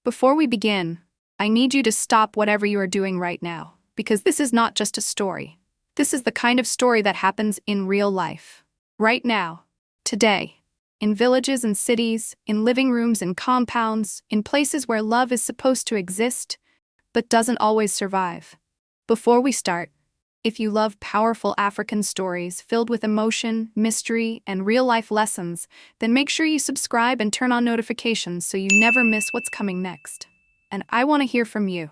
Before we begin, I need you to stop whatever you are doing right now, because this is not just a story. This is the kind of story that happens in real life. Right now. Today. In villages and cities, in living rooms and compounds, in places where love is supposed to exist, but doesn't always survive. Before we start, if you love powerful African stories filled with emotion, mystery, and real-life lessons, then make sure you subscribe and turn on notifications so you never miss what's coming next. And I want to hear from you.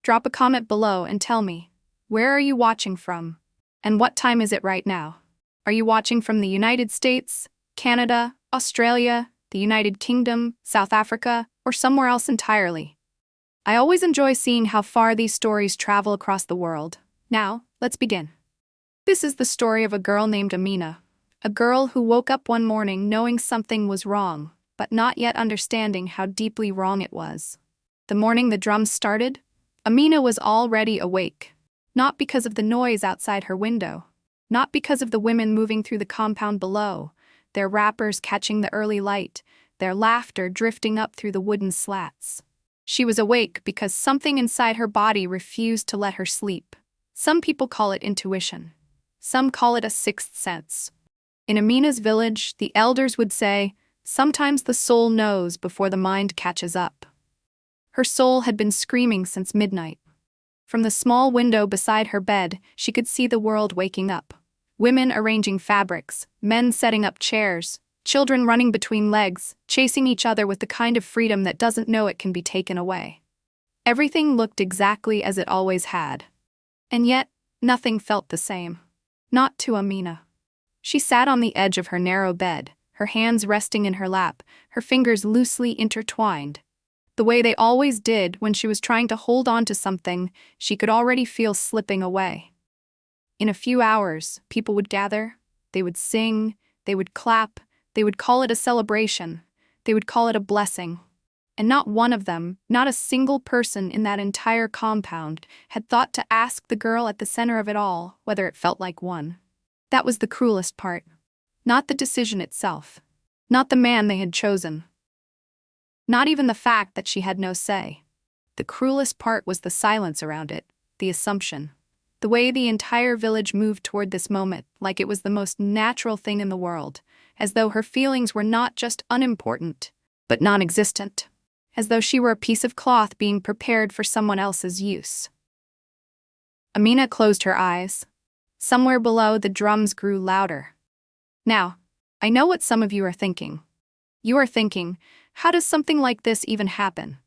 Drop a comment below and tell me, where are you watching from? And what time is it right now? Are you watching from the United States, Canada, Australia, the United Kingdom, South Africa, or somewhere else entirely? I always enjoy seeing how far these stories travel across the world. Now, let's begin. This is the story of a girl named Amina, a girl who woke up one morning knowing something was wrong, but not yet understanding how deeply wrong it was. The morning the drums started, Amina was already awake, not because of the noise outside her window, not because of the women moving through the compound below, their wrappers catching the early light, their laughter drifting up through the wooden slats. She was awake because something inside her body refused to let her sleep. Some people call it intuition. Some call it a sixth sense. In Amina's village, the elders would say, sometimes the soul knows before the mind catches up. Her soul had been screaming since midnight. From the small window beside her bed, she could see the world waking up. Women arranging fabrics, men setting up chairs, children running between legs, chasing each other with the kind of freedom that doesn't know it can be taken away. Everything looked exactly as it always had. And yet, nothing felt the same. Not to Amina. She sat on the edge of her narrow bed, her hands resting in her lap, her fingers loosely intertwined. The way they always did when she was trying to hold on to something she could already feel slipping away. In a few hours, people would gather, they would sing, they would clap, they would call it a celebration, they would call it a blessing. And not one of them, not a single person in that entire compound, had thought to ask the girl at the center of it all whether it felt like one. That was the cruelest part. Not the decision itself. Not the man they had chosen. Not even the fact that she had no say. The cruelest part was the silence around it, the assumption. The way the entire village moved toward this moment like it was the most natural thing in the world, as though her feelings were not just unimportant, but non-existent. As though she were a piece of cloth being prepared for someone else's use. Amina closed her eyes. Somewhere below, the drums grew louder. Now, I know what some of you are thinking. You are thinking, how does something like this even happen?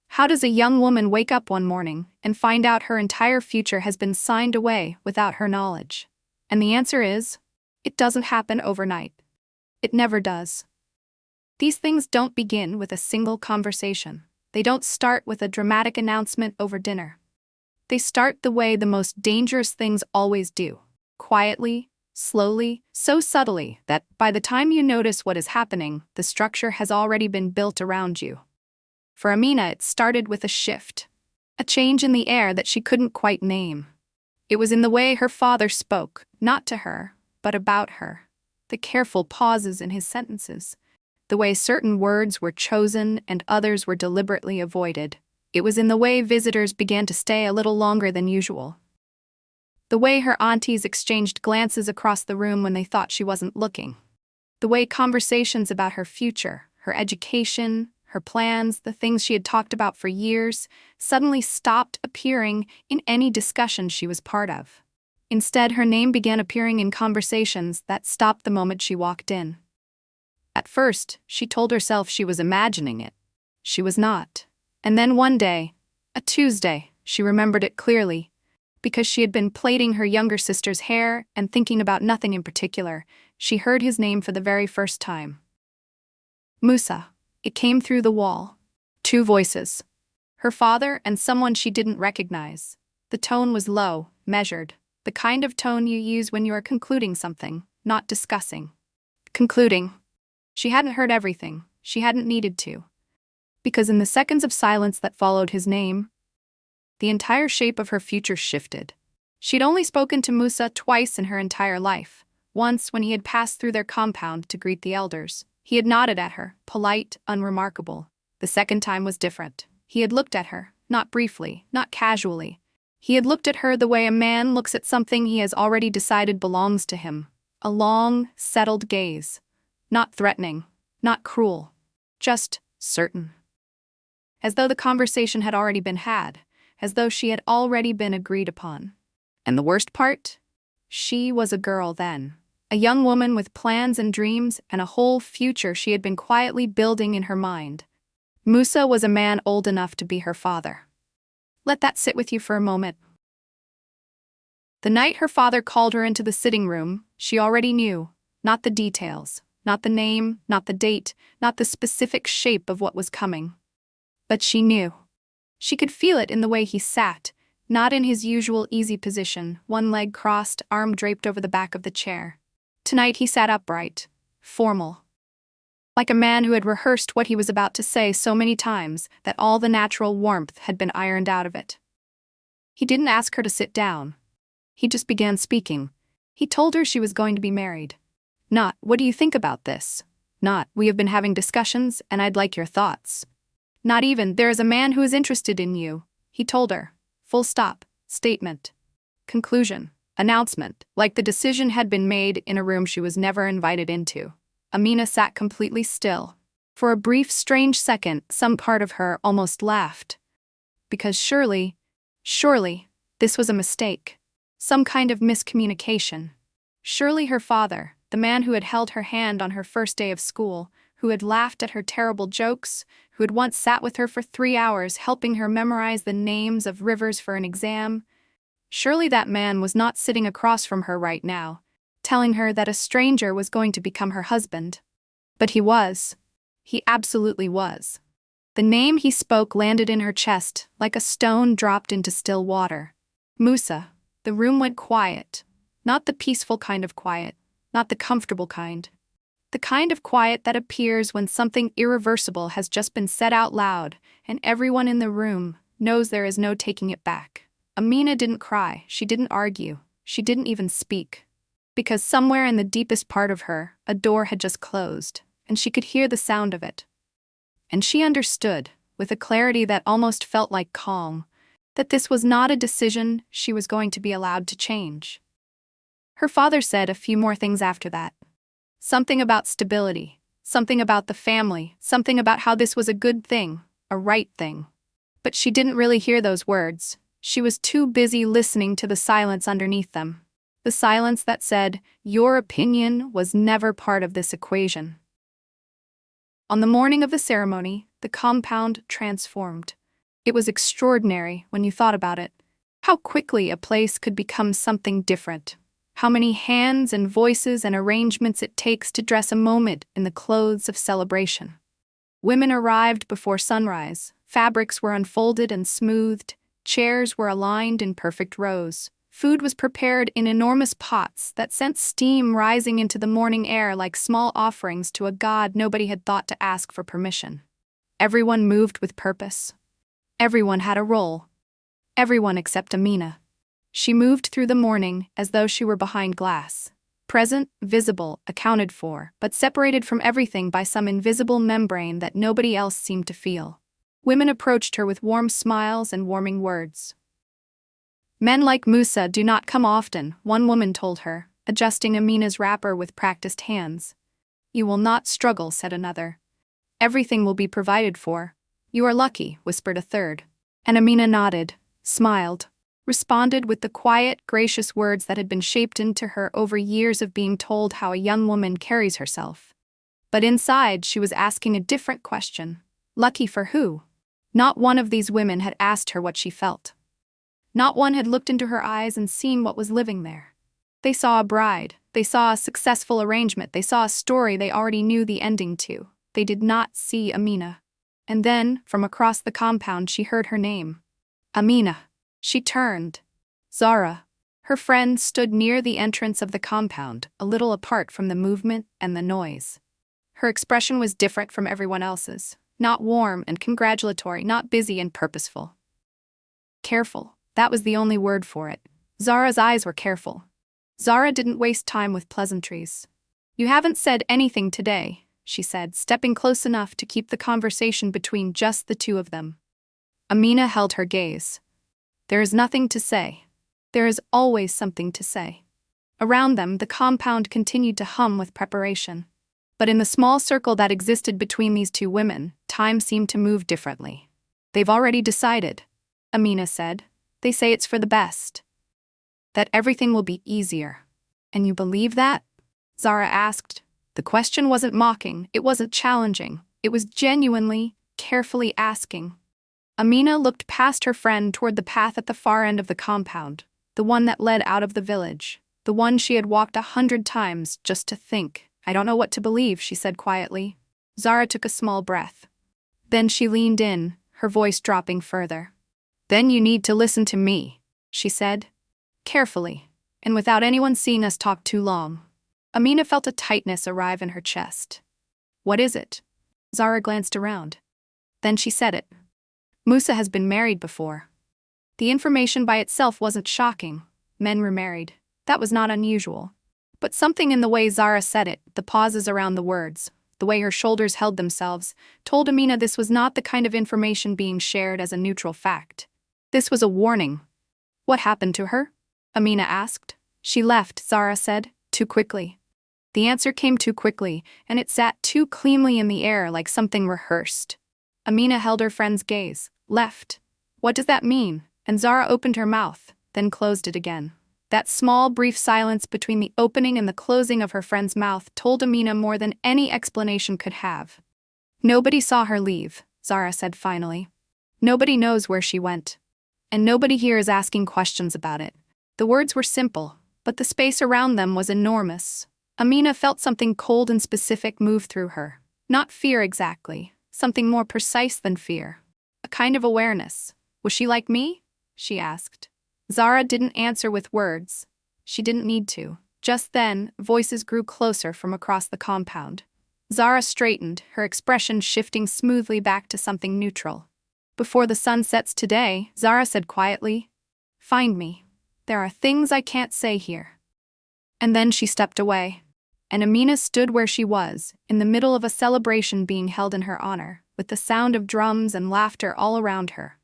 How does a young woman wake up one morning and find out her entire future has been signed away without her knowledge? And the answer is, it doesn't happen overnight. It never does. These things don't begin with a single conversation. They don't start with a dramatic announcement over dinner. They start the way the most dangerous things always do. Quietly, slowly, so subtly that by the time you notice what is happening, the structure has already been built around you. For Amina, it started with a shift. A change in the air that she couldn't quite name. It was in the way her father spoke, not to her, but about her. The careful pauses in his sentences. The way certain words were chosen and others were deliberately avoided. It was in the way visitors began to stay a little longer than usual. The way her aunties exchanged glances across the room when they thought she wasn't looking. The way conversations about her future, her education, her plans, the things she had talked about for years, suddenly stopped appearing in any discussion she was part of. Instead, her name began appearing in conversations that stopped the moment she walked in. At first, she told herself she was imagining it. She was not. And then one day, a Tuesday, she remembered it clearly. Because she had been plaiting her younger sister's hair and thinking about nothing in particular, she heard his name for the very first time. Musa. It came through the wall. Two voices. Her father and someone she didn't recognize. The tone was low, measured. The kind of tone you use when you are concluding something, not discussing. Concluding. She hadn't heard everything. She hadn't needed to. Because in the seconds of silence that followed his name, the entire shape of her future shifted. She'd only spoken to Musa twice in her entire life. Once when he had passed through their compound to greet the elders. He had nodded at her, polite, unremarkable. The second time was different. He had looked at her, not briefly, not casually. He had looked at her the way a man looks at something he has already decided belongs to him. A long, settled gaze. Not threatening, not cruel, just certain. As though the conversation had already been had, as though she had already been agreed upon. And the worst part? She was a girl then. A young woman with plans and dreams and a whole future she had been quietly building in her mind. Musa was a man old enough to be her father. Let that sit with you for a moment. The night her father called her into the sitting room, she already knew, not the details, not the name, not the date, not the specific shape of what was coming. But she knew. She could feel it in the way he sat, not in his usual easy position, one leg crossed, arm draped over the back of the chair. Tonight he sat upright, formal. Like a man who had rehearsed what he was about to say so many times that all the natural warmth had been ironed out of it. He didn't ask her to sit down. He just began speaking. He told her she was going to be married. Not, what do you think about this? Not, we have been having discussions and I'd like your thoughts. Not even, there is a man who is interested in you. He told her. Full stop. Statement. Conclusion. Announcement. Like the decision had been made in a room she was never invited into. Amina sat completely still. For a brief, strange second, some part of her almost laughed. Because surely, this was a mistake. Some kind of miscommunication. Surely her father, the man who had held her hand on her first day of school, who had laughed at her terrible jokes, who had once sat with her for 3 hours helping her memorize the names of rivers for an exam, surely that man was not sitting across from her right now, telling her that a stranger was going to become her husband. But he was. He absolutely was. The name he spoke landed in her chest like a stone dropped into still water. Musa. The room went quiet. Not the peaceful kind of quiet, not the comfortable kind. The kind of quiet that appears when something irreversible has just been said out loud, and everyone in the room knows there is no taking it back. Amina didn't cry, she didn't argue, she didn't even speak. Because somewhere in the deepest part of her, a door had just closed, and she could hear the sound of it. And she understood, with a clarity that almost felt like calm, that this was not a decision she was going to be allowed to change. Her father said a few more things after that. Something about stability, something about the family, something about how this was a good thing, a right thing. But she didn't really hear those words. She was too busy listening to the silence underneath them. The silence that said, your opinion was never part of this equation. On the morning of the ceremony, the compound transformed. It was extraordinary when you thought about it. How quickly a place could become something different. How many hands and voices and arrangements it takes to dress a moment in the clothes of celebration. Women arrived before sunrise. Fabrics were unfolded and smoothed. Chairs were aligned in perfect rows. Food was prepared in enormous pots that sent steam rising into the morning air like small offerings to a god nobody had thought to ask for permission. Everyone moved with purpose. Everyone had a role. Everyone except Amina. She moved through the morning as though she were behind glass. Present, visible, accounted for, but separated from everything by some invisible membrane that nobody else seemed to feel. Women approached her with warm smiles and warming words. Men like Musa do not come often, one woman told her, adjusting Amina's wrapper with practiced hands. You will not struggle, said another. Everything will be provided for. You are lucky, whispered a third. And Amina nodded, smiled, responded with the quiet, gracious words that had been shaped into her over years of being told how a young woman carries herself. But inside, she was asking a different question. Lucky for who? Not one of these women had asked her what she felt. Not one had looked into her eyes and seen what was living there. They saw a bride. They saw a successful arrangement. They saw a story they already knew the ending to. They did not see Amina. And then, from across the compound, she heard her name. Amina. She turned. Zara. Her friend stood near the entrance of the compound, a little apart from the movement and the noise. Her expression was different from everyone else's. Not warm and congratulatory, not busy and purposeful. Careful. That was the only word for it. Zara's eyes were careful. Zara didn't waste time with pleasantries. You haven't said anything today. she said, stepping close enough to keep the conversation between just the two of them. Amina held her gaze. There is nothing to say. There is always something to say. Around them, the compound continued to hum with preparation. But in the small circle that existed between these two women, time seemed to move differently. They've already decided, Amina said. They say it's for the best. That everything will be easier. And you believe that? Zara asked. The question wasn't mocking, it wasn't challenging, it was genuinely, carefully asking. Amina looked past her friend toward the path at the far end of the compound, the one that led out of the village, the one she had walked 100 times just to think. I don't know what to believe, she said quietly. Zara took a small breath. Then she leaned in, her voice dropping further. Then you need to listen to me, she said. Carefully, and without anyone seeing us talk too long. Amina felt a tightness arrive in her chest. What is it? Zara glanced around. Then she said it. Musa has been married before. The information by itself wasn't shocking. Men were married. That was not unusual. But something in the way Zara said it, the pauses around the words, the way her shoulders held themselves, told Amina this was not the kind of information being shared as a neutral fact. This was a warning. What happened to her? Amina asked. She left, Zara said, too quickly. The answer came too quickly, and it sat too cleanly in the air like something rehearsed. Amina held her friend's gaze. Left. What does that mean? And Zara opened her mouth, then closed it again. That small, brief silence between the opening and the closing of her friend's mouth told Amina more than any explanation could have. Nobody saw her leave, Zara said finally. Nobody knows where she went. And nobody here is asking questions about it. The words were simple, but the space around them was enormous. Amina felt something cold and specific move through her. Not fear exactly, something more precise than fear. A kind of awareness. Was she like me? She asked. Zara didn't answer with words. She didn't need to. Just then, voices grew closer from across the compound. Zara straightened, her expression shifting smoothly back to something neutral. Before the sun sets today, Zara said quietly, find me. There are things I can't say here. And then she stepped away. And Amina stood where she was, in the middle of a celebration being held in her honor, with the sound of drums and laughter all around her.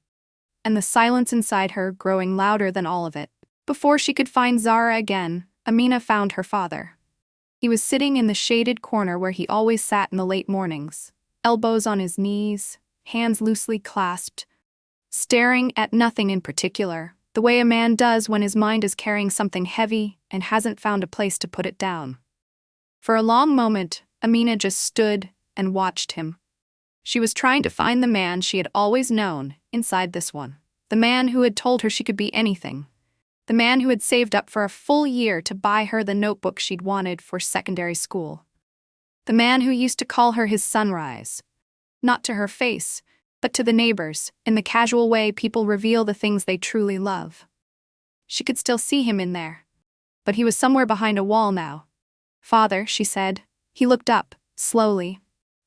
And the silence inside her growing louder than all of it. Before she could find Zara again, Amina found her father. He was sitting in the shaded corner where he always sat in the late mornings, elbows on his knees, hands loosely clasped, staring at nothing in particular, the way a man does when his mind is carrying something heavy and hasn't found a place to put it down. For a long moment, Amina just stood and watched him. She was trying to find the man she had always known inside this one. The man who had told her she could be anything. The man who had saved up for a full year to buy her the notebook she'd wanted for secondary school. The man who used to call her his sunrise. Not to her face, but to the neighbors, in the casual way people reveal the things they truly love. She could still see him in there. But he was somewhere behind a wall now. Father, she said. He looked up, slowly.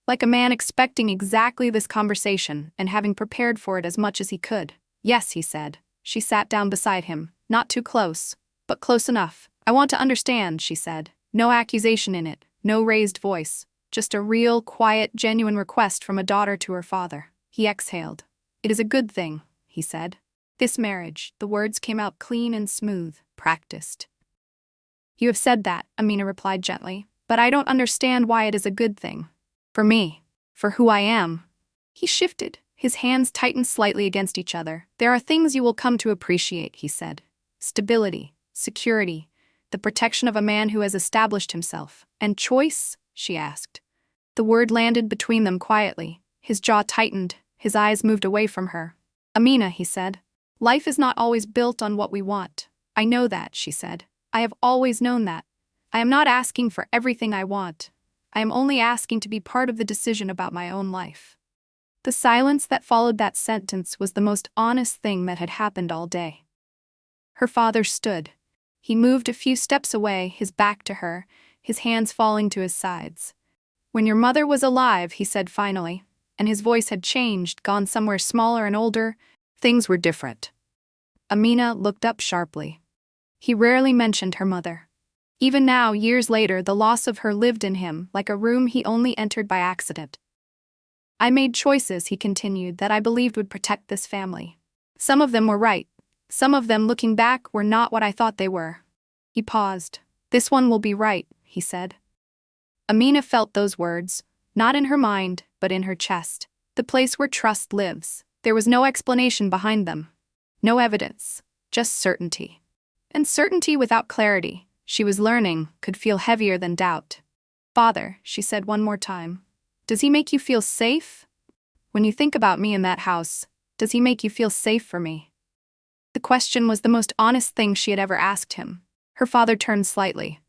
Like a man expecting exactly this conversation and having prepared for it as much as he could. Yes, he said. She sat down beside him, not too close, but close enough. I want to understand, she said. No accusation in it, no raised voice. Just a real, quiet, genuine request from a daughter to her father. He exhaled. It is a good thing, he said. This marriage, the words came out clean and smooth, practiced. You have said that, Amina replied gently, but I don't understand why it is a good thing. For me, for who I am. He shifted, his hands tightened slightly against each other. There are things you will come to appreciate, he said. Stability, security, the protection of a man who has established himself. And choice? She asked. The word landed between them quietly. His jaw tightened, his eyes moved away from her. Amina, he said. Life is not always built on what we want. I know that, she said. I have always known that. I am not asking for everything I want. I am only asking to be part of the decision about my own life. The silence that followed that sentence was the most honest thing that had happened all day. Her father stood. He moved a few steps away, his back to her, his hands falling to his sides. When your mother was alive, he said finally, and his voice had changed, gone somewhere smaller and older, things were different. Amina looked up sharply. He rarely mentioned her mother. Even now, years later, the loss of her lived in him like a room he only entered by accident. I made choices, he continued, that I believed would protect this family. Some of them were right. Some of them, looking back, were not what I thought they were. He paused. This one will be right, he said. Amina felt those words, not in her mind, but in her chest. The place where trust lives. There was no explanation behind them. No evidence. Just certainty. And certainty without clarity, she was learning, could feel heavier than doubt. Father, she said one more time, does he make you feel safe? When you think about me in that house, does he make you feel safe for me? The question was the most honest thing she had ever asked him. Her father turned slightly.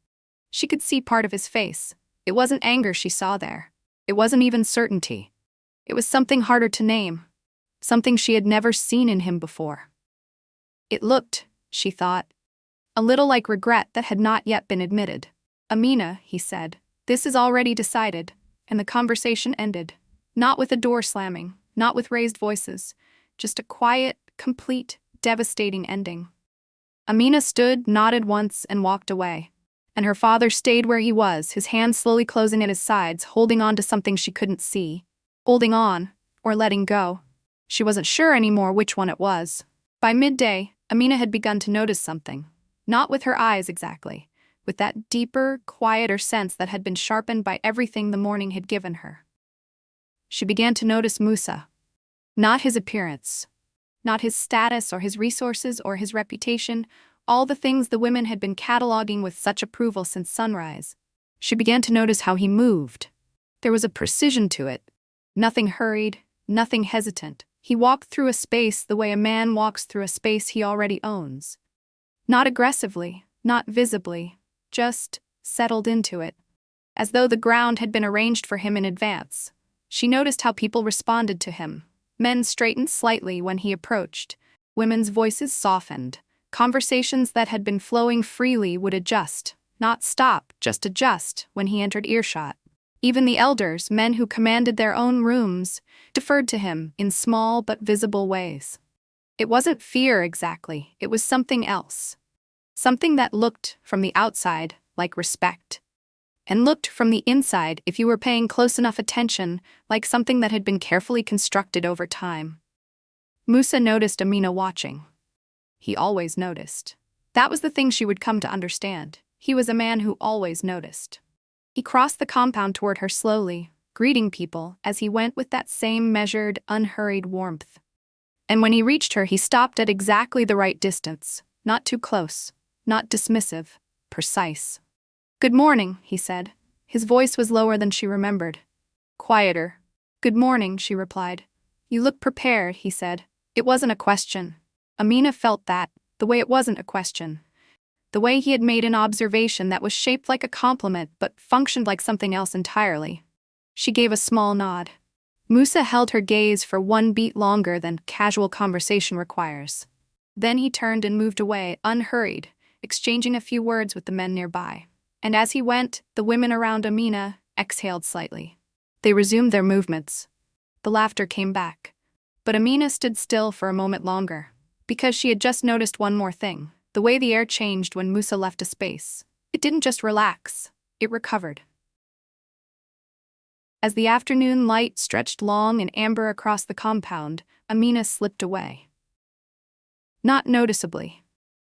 She could see part of his face. It wasn't anger she saw there. It wasn't even certainty. It was something harder to name. Something she had never seen in him before. It looked, she thought, a little like regret that had not yet been admitted. Amina, he said, this is already decided, and the conversation ended. Not with a door slamming, not with raised voices, just a quiet, complete, devastating ending. Amina stood, nodded once, and walked away. And her father stayed where he was, his hands slowly closing at his sides, holding on to something she couldn't see. Holding on, or letting go. She wasn't sure anymore which one it was. By midday, Amina had begun to notice something. Not with her eyes exactly, with that deeper, quieter sense that had been sharpened by everything the morning had given her. She began to notice Musa. Not his appearance. Not his status or his resources or his reputation, all the things the women had been cataloging with such approval since sunrise. She began to notice how he moved. There was a precision to it. Nothing hurried, nothing hesitant. He walked through a space the way a man walks through a space he already owns. Not aggressively, not visibly, just settled into it. As though the ground had been arranged for him in advance. She noticed how people responded to him. Men straightened slightly when he approached. Women's voices softened. Conversations that had been flowing freely would adjust, not stop, just adjust, when he entered earshot. Even the elders, men who commanded their own rooms, deferred to him in small but visible ways. It wasn't fear exactly, it was something else. Something that looked, from the outside, like respect. And looked, from the inside, if you were paying close enough attention, like something that had been carefully constructed over time. Musa noticed Amina watching. He always noticed. That was the thing she would come to understand. He was a man who always noticed. He crossed the compound toward her slowly, greeting people as he went with that same measured, unhurried warmth. And when he reached her, he stopped at exactly the right distance, not too close, not dismissive, precise. "Good morning," he said. His voice was lower than she remembered. Quieter. "Good morning," she replied. "You look prepared," he said. It wasn't a question. Amina felt that, the way it wasn't a question. The way he had made an observation that was shaped like a compliment but functioned like something else entirely. She gave a small nod. Musa held her gaze for one beat longer than casual conversation requires. Then he turned and moved away, unhurried, exchanging a few words with the men nearby. And as he went, the women around Amina exhaled slightly. They resumed their movements. The laughter came back. But Amina stood still for a moment longer, because she had just noticed one more thing. The way the air changed when Musa left a space. It didn't just relax, it recovered. As the afternoon light stretched long and amber across the compound, Amina slipped away. Not noticeably.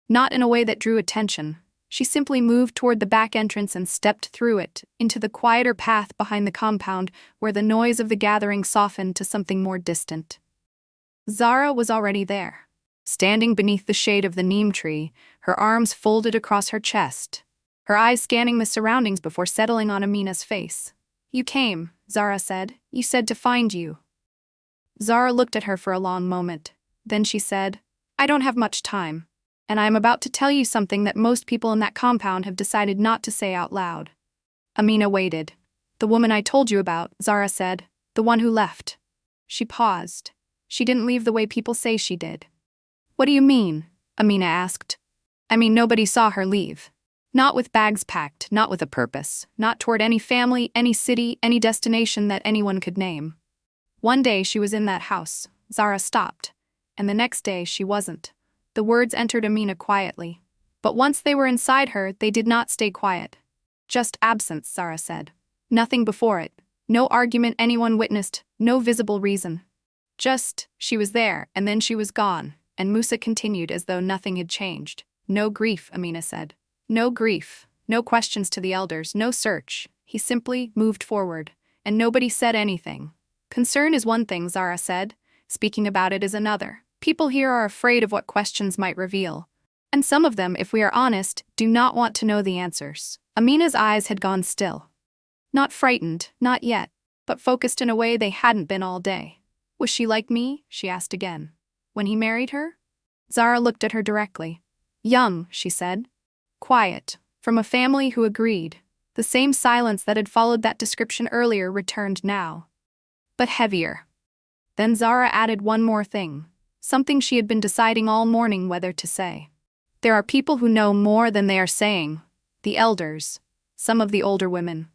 Not in a way that drew attention. She simply moved toward the back entrance and stepped through it, into the quieter path behind the compound where the noise of the gathering softened to something more distant. Zara was already there. Standing beneath the shade of the neem tree, her arms folded across her chest, her eyes scanning the surroundings before settling on Amina's face. "You came," Zara said. "You said to find you." Zara looked at her for a long moment. Then she said, "I don't have much time, and I am about to tell you something that most people in that compound have decided not to say out loud." Amina waited. "The woman I told you about," Zara said, "the one who left." She paused. "She didn't leave the way people say she did." "What do you mean?" Amina asked. "I mean nobody saw her leave. Not with bags packed, not with a purpose, not toward any family, any city, any destination that anyone could name. One day she was in that house." Zara stopped. "And the next day she wasn't." The words entered Amina quietly. But once they were inside her, they did not stay quiet. Just absence, Zara said. Nothing before it. No argument anyone witnessed, no visible reason. Just, she was there, and then she was gone, and Musa continued as though nothing had changed. No grief, Amina said. No grief, no questions to the elders, no search. He simply moved forward, and nobody said anything. Concern is one thing, Zara said. Speaking about it is another. People here are afraid of what questions might reveal. And some of them, if we are honest, do not want to know the answers. Amina's eyes had gone still. Not frightened, not yet, but focused in a way they hadn't been all day. Was she like me? She asked again. When he married her? Zara looked at her directly. Young, she said. Quiet, from a family who agreed. The same silence that had followed that description earlier returned now. But heavier. Then Zara added one more thing, something she had been deciding all morning whether to say. There are people who know more than they are saying. The elders. Some of the older women.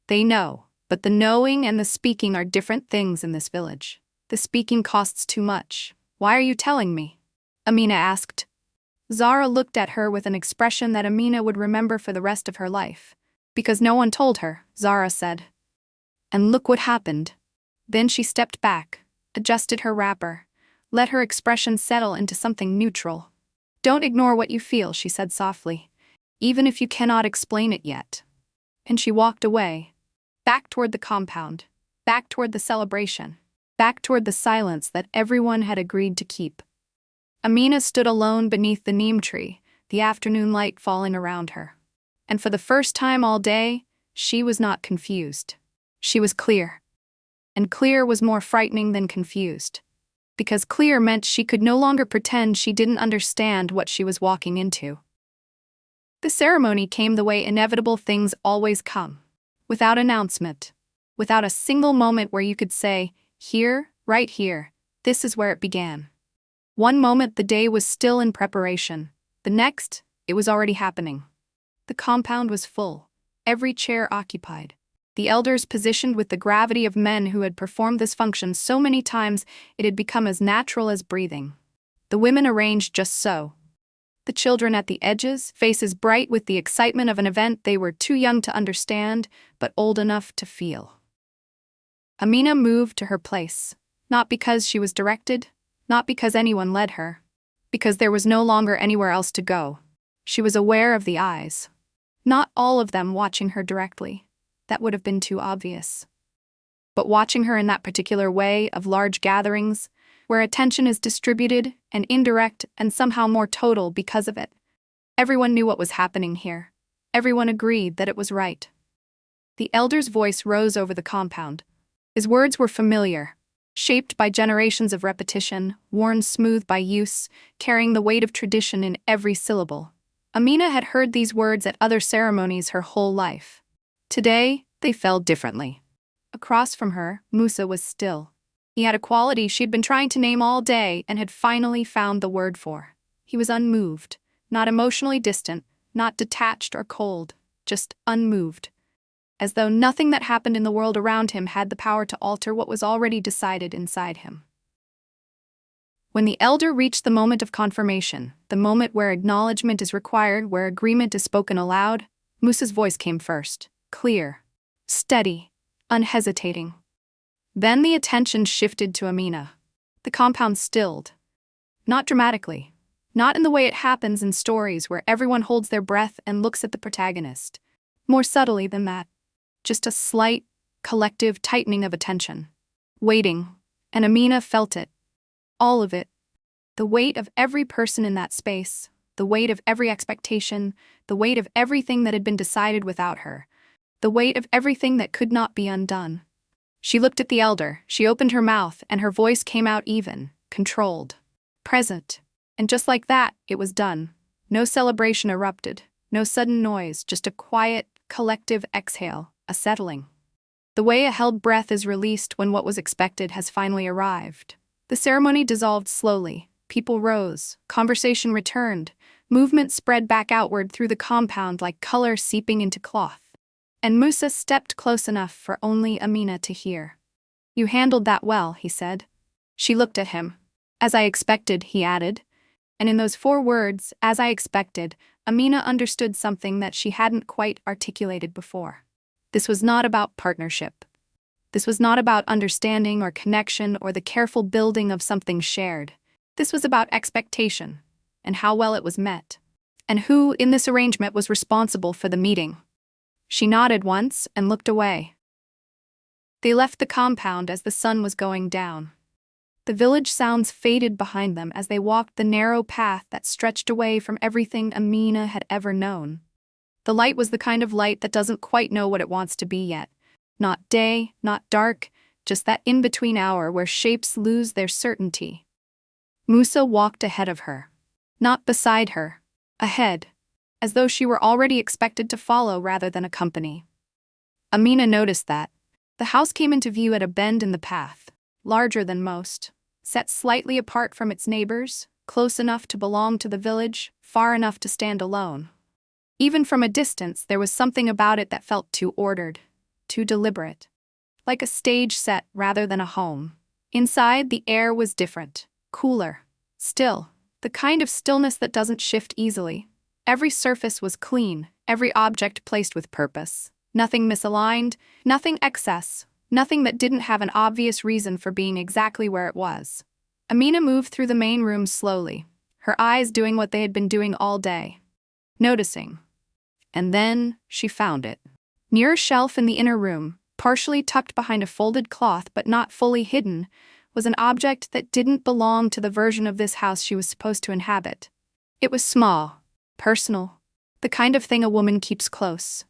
They know, but the knowing and the speaking are different things in this village. The speaking costs too much. Why are you telling me? Amina asked. Zara looked at her with an expression that Amina would remember for the rest of her life. Because no one told her, Zara said. And look what happened. Then she stepped back, adjusted her wrapper, let her expression settle into something neutral. Don't ignore what you feel, she said softly, even if you cannot explain it yet. And she walked away, back toward the compound, back toward the celebration, back toward the silence that everyone had agreed to keep. Amina stood alone beneath the neem tree, the afternoon light falling around her. And for the first time all day, she was not confused. She was clear. And clear was more frightening than confused. Because clear meant she could no longer pretend she didn't understand what she was walking into. The ceremony came the way inevitable things always come. Without announcement. Without a single moment where you could say, here, right here, this is where it began. One moment the day was still in preparation. The next, it was already happening. The compound was full, every chair occupied. The elders positioned with the gravity of men who had performed this function so many times it had become as natural as breathing. The women arranged just so. The children at the edges, faces bright with the excitement of an event they were too young to understand, but old enough to feel. Amina moved to her place, not because she was directed, not because anyone led her, because there was no longer anywhere else to go. She was aware of the eyes. Not all of them watching her directly. That would have been too obvious. But watching her in that particular way of large gatherings, where attention is distributed and indirect and somehow more total because of it. Everyone knew what was happening here. Everyone agreed that it was right. The elder's voice rose over the compound. His words were familiar, shaped by generations of repetition, worn smooth by use, carrying the weight of tradition in every syllable. Amina had heard these words at other ceremonies her whole life. Today, they fell differently. Across from her, Musa was still. He had a quality she'd been trying to name all day and had finally found the word for. He was unmoved, not emotionally distant, not detached or cold, just unmoved. As though nothing that happened in the world around him had the power to alter what was already decided inside him. When the elder reached the moment of confirmation, the moment where acknowledgement is required, where agreement is spoken aloud, Musa's voice came first, clear, steady, unhesitating. Then the attention shifted to Amina. The compound stilled. Not dramatically. Not in the way it happens in stories where everyone holds their breath and looks at the protagonist. More subtly than that. Just a slight, collective tightening of attention. Waiting. And Amina felt it. All of it. The weight of every person in that space. The weight of every expectation. The weight of everything that had been decided without her. The weight of everything that could not be undone. She looked at the elder, she opened her mouth, and her voice came out even, controlled, present. And just like that, it was done. No celebration erupted, no sudden noise, just a quiet, collective exhale, a settling. The way a held breath is released when what was expected has finally arrived. The ceremony dissolved slowly, people rose, conversation returned, movement spread back outward through the compound like color seeping into cloth. And Musa stepped close enough for only Amina to hear. You handled that well, he said. She looked at him. As I expected, he added. And in those 4 words, as I expected, Amina understood something that she hadn't quite articulated before. This was not about partnership. This was not about understanding or connection or the careful building of something shared. This was about expectation and how well it was met, and who, in this arrangement, was responsible for the meeting. She nodded once and looked away. They left the compound as the sun was going down. The village sounds faded behind them as they walked the narrow path that stretched away from everything Amina had ever known. The light was the kind of light that doesn't quite know what it wants to be yet. Not day, not dark, just that in-between hour where shapes lose their certainty. Musa walked ahead of her. Not beside her. Ahead. As though she were already expected to follow rather than accompany. Amina noticed that. The house came into view at a bend in the path, larger than most, set slightly apart from its neighbors, close enough to belong to the village, far enough to stand alone. Even from a distance, there was something about it that felt too ordered, too deliberate, like a stage set rather than a home. Inside, the air was different, cooler, still, the kind of stillness that doesn't shift easily. Every surface was clean, every object placed with purpose. Nothing misaligned, nothing excess, nothing that didn't have an obvious reason for being exactly where it was. Amina moved through the main room slowly, her eyes doing what they had been doing all day. Noticing. And then she found it. Near a shelf in the inner room, partially tucked behind a folded cloth but not fully hidden, was an object that didn't belong to the version of this house she was supposed to inhabit. It was small, personal, the kind of thing a woman keeps close.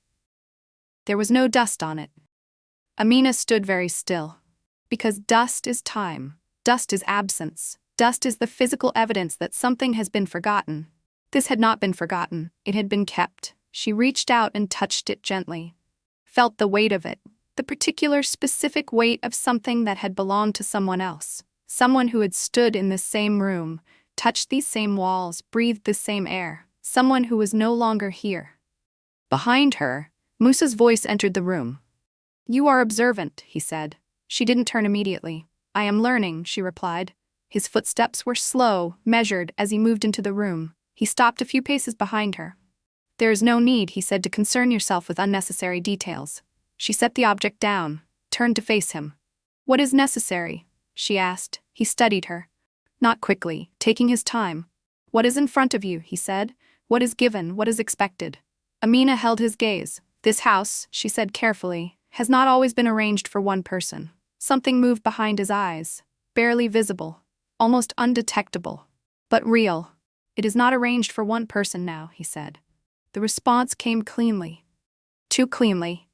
There was no dust on it. Amina stood very still. Because dust is time, dust is absence, dust is the physical evidence that something has been forgotten. This had not been forgotten, it had been kept. She reached out and touched it gently. Felt the weight of it, the particular specific weight of something that had belonged to someone else. Someone who had stood in this same room, touched these same walls, breathed this same air. Someone who was no longer here. Behind her, Musa's voice entered the room. "You are observant," he said. She didn't turn immediately. "I am learning," she replied. His footsteps were slow, measured, as he moved into the room. He stopped a few paces behind her. "There is no need," he said, "to concern yourself with unnecessary details." She set the object down, turned to face him. "What is necessary?" she asked. He studied her. Not quickly, taking his time. "What is in front of you?" he said. "What is given, what is expected?" Amina held his gaze. "This house," she said carefully, "has not always been arranged for one person." Something moved behind his eyes, barely visible, almost undetectable, but real. "It is not arranged for one person now," he said. The response came cleanly. Too cleanly.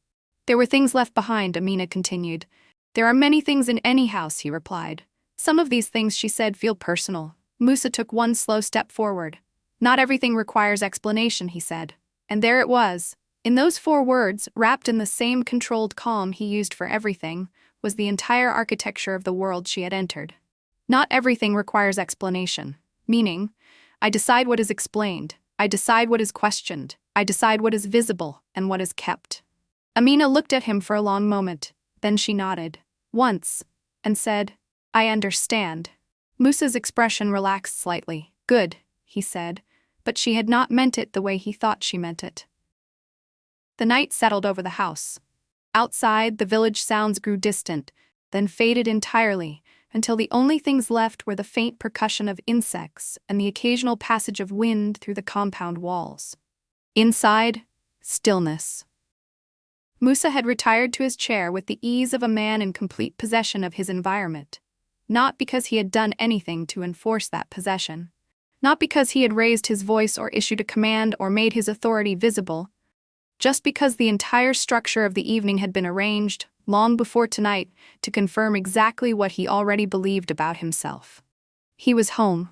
"There were things left behind," Amina continued. "There are many things in any house," he replied. "Some of these things," she said, "feel personal." Musa took one slow step forward. "Not everything requires explanation," he said. And there it was. In those 4 words, wrapped in the same controlled calm he used for everything, was the entire architecture of the world she had entered. Not everything requires explanation. Meaning, I decide what is explained, I decide what is questioned, I decide what is visible and what is kept. Amina looked at him for a long moment, then she nodded, once, and said, "I understand." Musa's expression relaxed slightly. "Good," he said, but she had not meant it the way he thought she meant it. The night settled over the house. Outside, the village sounds grew distant, then faded entirely, until the only things left were the faint percussion of insects and the occasional passage of wind through the compound walls. Inside, stillness. Musa had retired to his chair with the ease of a man in complete possession of his environment. Not because he had done anything to enforce that possession. Not because he had raised his voice or issued a command or made his authority visible. Just because the entire structure of the evening had been arranged, long before tonight, to confirm exactly what he already believed about himself. He was home.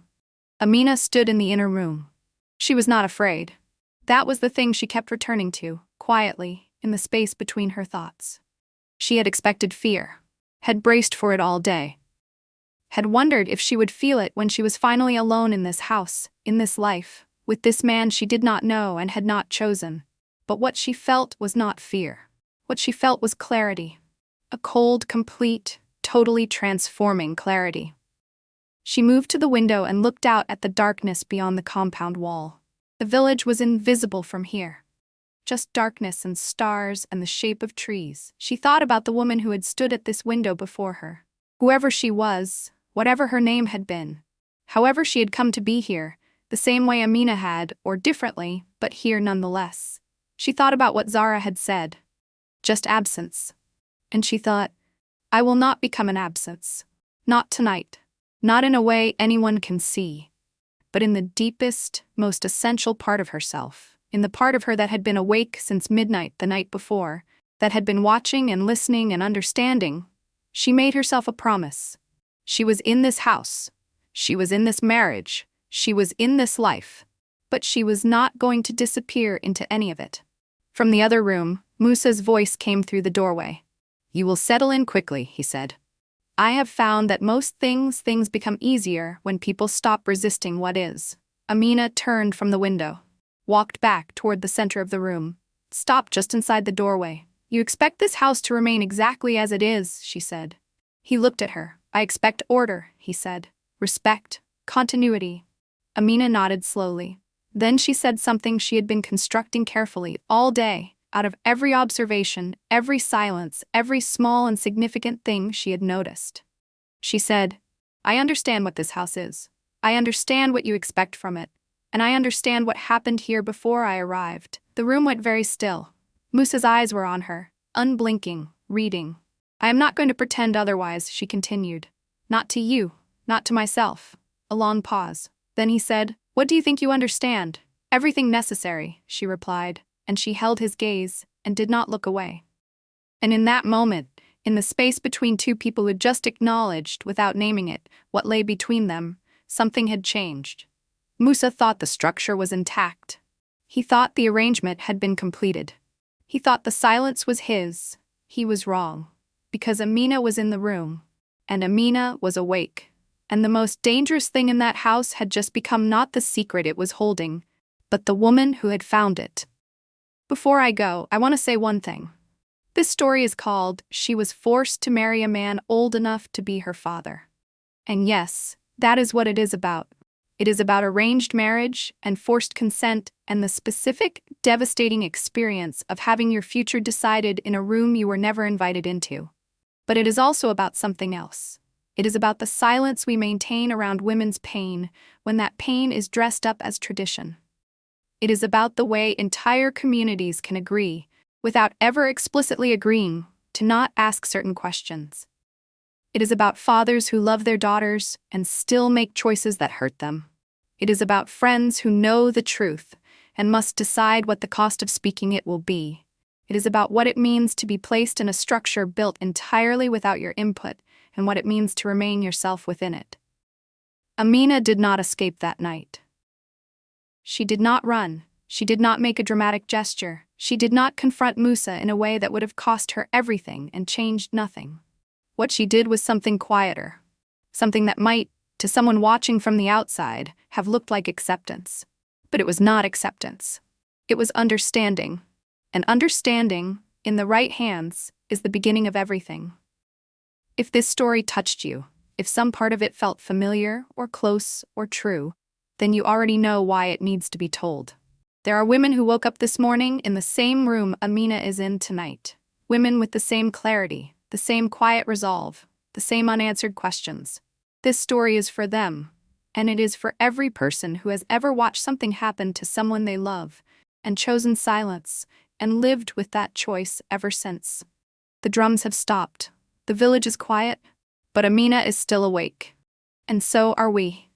Amina stood in the inner room. She was not afraid. That was the thing she kept returning to, quietly, in the space between her thoughts. She had expected fear, had braced for it all day, had wondered if she would feel it when she was finally alone in this house, in this life, with this man she did not know and had not chosen. But what she felt was not fear. What she felt was clarity. A cold, complete, totally transforming clarity. She moved to the window and looked out at the darkness beyond the compound wall. The village was invisible from here. Just darkness and stars and the shape of trees. She thought about the woman who had stood at this window before her. Whoever she was, whatever her name had been, however she had come to be here, the same way Amina had, or differently, but here nonetheless. She thought about what Zara had said. Just absence. And she thought, I will not become an absence. Not tonight. Not in a way anyone can see. But in the deepest, most essential part of herself. In the part of her that had been awake since midnight the night before, that had been watching and listening and understanding, she made herself a promise. She was in this house. She was in this marriage. She was in this life. But she was not going to disappear into any of it. From the other room, Musa's voice came through the doorway. You will settle in quickly, he said. I have found that most things become easier when people stop resisting what is. Amina turned from the window, walked back toward the center of the room, stopped just inside the doorway. You expect this house to remain exactly as it is, she said. He looked at her. I expect order, he said. Respect, continuity. Amina nodded slowly. Then she said something she had been constructing carefully all day. Out of every observation, every silence, every small and significant thing she had noticed. She said, I understand what this house is. I understand what you expect from it. And I understand what happened here before I arrived. The room went very still. Musa's eyes were on her, unblinking, reading. I am not going to pretend otherwise, she continued. Not to you, not to myself. A long pause. Then he said, What do you think you understand? Everything necessary, she replied. And she held his gaze and did not look away. And in that moment, in the space between two people who had just acknowledged, without naming it, what lay between them, something had changed. Musa thought the structure was intact. He thought the arrangement had been completed. He thought the silence was his. He was wrong. Because Amina was in the room. And Amina was awake. And the most dangerous thing in that house had just become not the secret it was holding, but the woman who had found it. Before I go, I want to say one thing. This story is called She Was Forced to Marry a Man Old Enough to Be Her Father. And yes, that is what it is about. It is about arranged marriage and forced consent and the specific, devastating experience of having your future decided in a room you were never invited into. But it is also about something else. It is about the silence we maintain around women's pain when that pain is dressed up as tradition. It is about the way entire communities can agree, without ever explicitly agreeing, to not ask certain questions. It is about fathers who love their daughters and still make choices that hurt them. It is about friends who know the truth and must decide what the cost of speaking it will be. It is about what it means to be placed in a structure built entirely without your input and what it means to remain yourself within it. Amina did not escape that night. She did not run. She did not make a dramatic gesture. She did not confront Musa in a way that would have cost her everything and changed nothing. What she did was something quieter. Something that might, to someone watching from the outside, have looked like acceptance. But it was not acceptance. It was understanding. And understanding, in the right hands, is the beginning of everything. If this story touched you, if some part of it felt familiar or close or true, then you already know why it needs to be told. There are women who woke up this morning in the same room Amina is in tonight. Women with the same clarity, the same quiet resolve, the same unanswered questions. This story is for them, and it is for every person who has ever watched something happen to someone they love, and chosen silence, and lived with that choice ever since. The drums have stopped. The village is quiet, but Amina is still awake. And so are we.